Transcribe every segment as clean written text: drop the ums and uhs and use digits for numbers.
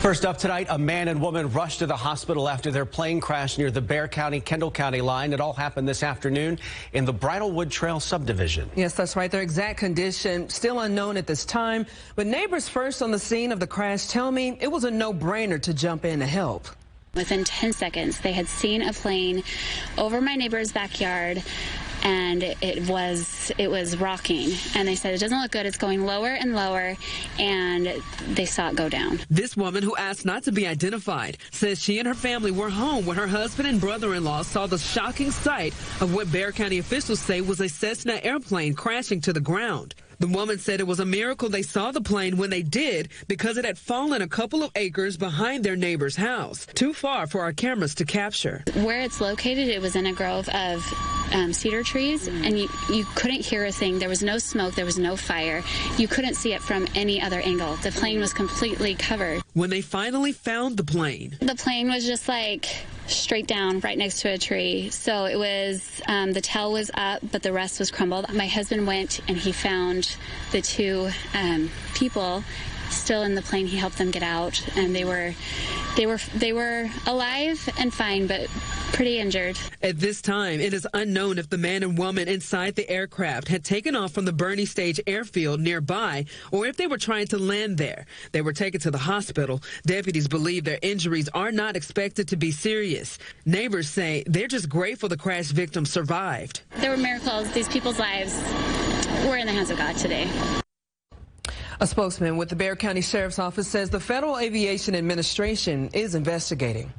First up tonight, a man and woman rushed to the hospital after their plane crashed near the Bexar County-Kendall County line. It all happened this afternoon in the Bridlewood Trail subdivision. Yes, that's right. Their exact condition still unknown at this time. But neighbors first on the scene of the crash tell me it was a no-brainer to jump in to help. Within 10 seconds, they had seen a plane over my neighbor's backyard, and it was rocking. And they said, it doesn't look good. It's going lower and lower, and they saw it go down. This woman, who asked not to be identified, says she and her family were home when her husband and brother-in-law saw the shocking sight of what Bexar County officials say was a Cessna airplane crashing to the ground. The woman said it was a miracle they saw the plane when they did because it had fallen a couple of acres behind their neighbor's house, too far for our cameras to capture. Where it's located, it was in a grove of cedar trees, and you couldn't hear a thing. There was no smoke. There was no fire. You couldn't see it from any other angle. The plane was completely covered. When they finally found the plane was just like straight down right next to a tree. So it was, the tail was up, but the rest was crumbled. My husband went and he found the two people still in the plane. He helped them get out, and they were alive and fine, but pretty injured. At this time, it is unknown if the man and woman inside the aircraft had taken off from the Bernie Stage airfield nearby or if they were trying to land there. They were taken to the hospital. Deputies believe their injuries are not expected to be serious. Neighbors say they're just grateful the crash victims survived. There were miracles. These people's lives were in the hands of God today. A spokesman with the Bexar County Sheriff's Office says the Federal Aviation Administration is investigating.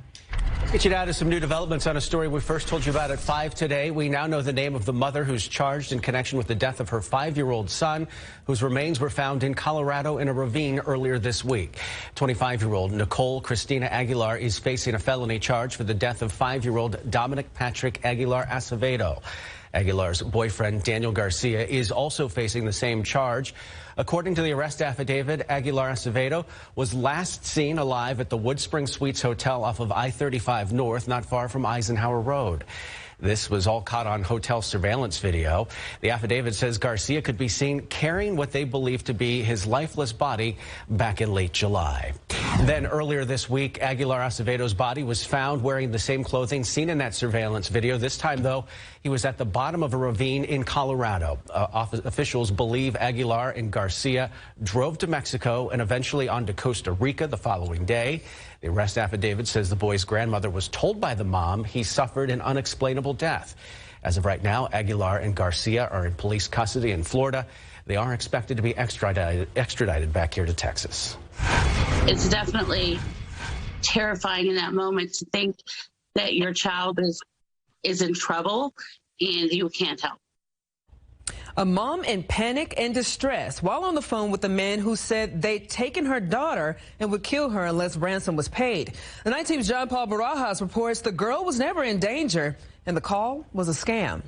Get you now to some new developments on a story we first told you about at 5 today. We now know the name of the mother who's charged in connection with the death of her 5-year-old son, whose remains were found in Colorado in a ravine earlier this week. 25-year-old Nicole Christina Aguilar is facing a felony charge for the death of 5-year-old Dominic Patrick Aguilar Acevedo. Aguilar's boyfriend, Daniel Garcia, is also facing the same charge. According to the arrest affidavit, Aguilar Acevedo was last seen alive at the Woodspring Suites Hotel off of I-35 North, not far from Eisenhower Road. This was all caught on hotel surveillance video. The affidavit says Garcia could be seen carrying what they believe to be his lifeless body back in late July. Then earlier this week, Aguilar Acevedo's body was found wearing the same clothing seen in that surveillance video. This time, though, he was at the bottom of a ravine in Colorado. Officials believe Aguilar and Garcia drove to Mexico and eventually on to Costa Rica the following day. The arrest affidavit says the boy's grandmother was told by the mom he suffered an unexplainable death. As of right now, Aguilar and Garcia are in police custody in Florida. They are expected to be extradited back here to Texas. It's definitely terrifying in that moment to think that your child is in trouble and you can't help. A mom in panic and distress while on the phone with a man who said they'd taken her daughter and would kill her unless ransom was paid. The night team's John Paul Barajas reports the girl was never in danger and the call was a scam.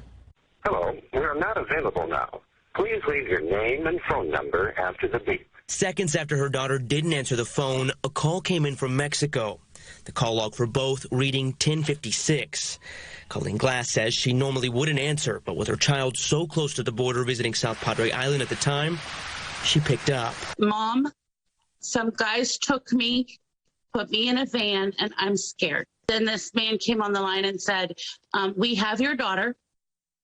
Hello, we are not available now. Please leave your name and phone number after the beep. Seconds after her daughter didn't answer the phone, a call came in from Mexico. The call log for both reading 1056. Colleen Glass says she normally wouldn't answer, but with her child so close to the border visiting South Padre Island at the time, she picked up. Mom, some guys took me, put me in a van, and I'm scared. Then this man came on the line and said, we have your daughter,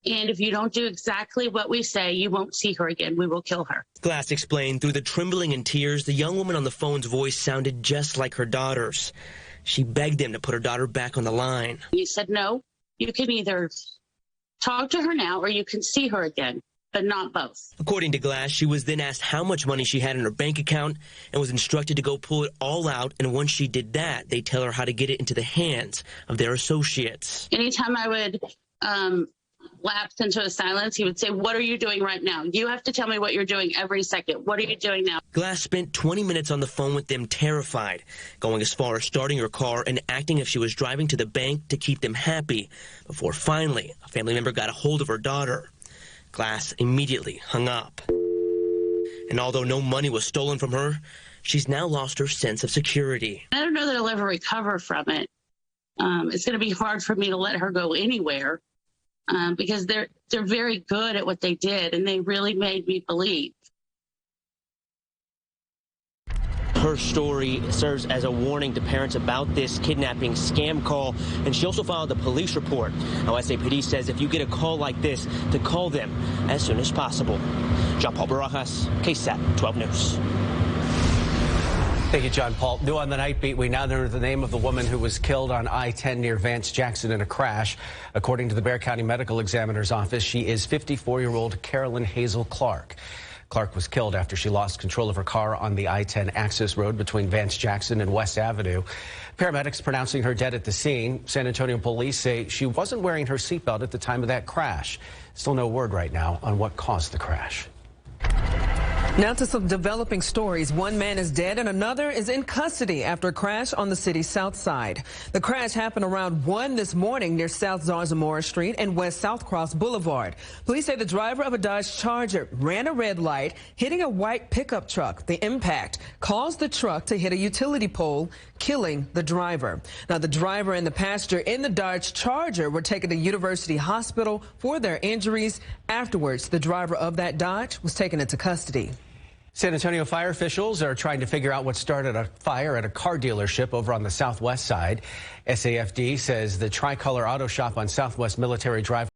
and if you don't do exactly what we say, you won't see her again. We will kill her. Glass explained through the trembling and tears, the young woman on the phone's voice sounded just like her daughter's. She begged him to put her daughter back on the line. He said, no, you can either talk to her now or you can see her again, but not both. According to Glass, she was then asked how much money she had in her bank account and was instructed to go pull it all out. And once she did that, they tell her how to get it into the hands of their associates. Anytime I would lapse into a silence, he would say, what are you doing right now? You have to tell me what you're doing every second. What are you doing now? Glass spent 20 minutes on the phone with them, terrified, going as far as starting her car and acting if she was driving to the bank to keep them happy, before finally a family member got a hold of her daughter. Glass immediately hung up. And although no money was stolen from her, she's now lost her sense of security. I don't know that I'll ever recover from it. It's going to be hard for me to let her go anywhere. Because they're very good at what they did, and they really made me believe. Her story serves as a warning to parents about this kidnapping scam call, and she also filed a police report. Now, SAPD says if you get a call like this, to call them as soon as possible. John Paul Barajas, KSAT 12 News. Thank you, John Paul. New on the Night Beat, we now know the name of the woman who was killed on I-10 near Vance Jackson in a crash. According to the Bexar County Medical Examiner's Office, she is 54-year-old Carolyn Hazel Clark. Clark was killed after she lost control of her car on the I-10 access road between Vance Jackson and West Avenue. Paramedics pronouncing her dead at the scene. San Antonio police say she wasn't wearing her seatbelt at the time of that crash. Still no word right now on what caused the crash. Now to some developing stories. One man is dead and another is in custody after a crash on the city's south side. The crash happened around 1 this morning near South Zarzamora Street and West South Cross Boulevard. Police say the driver of a Dodge Charger ran a red light, hitting a white pickup truck. The impact caused the truck to hit a utility pole, killing the driver. Now, the driver and the passenger in the Dodge Charger were taken to University Hospital for their injuries. Afterwards, the driver of that Dodge was taken into custody. San Antonio fire officials are trying to figure out what started a fire at a car dealership over on the southwest side. SAFD says the Tricolor Auto Shop on Southwest Military Drive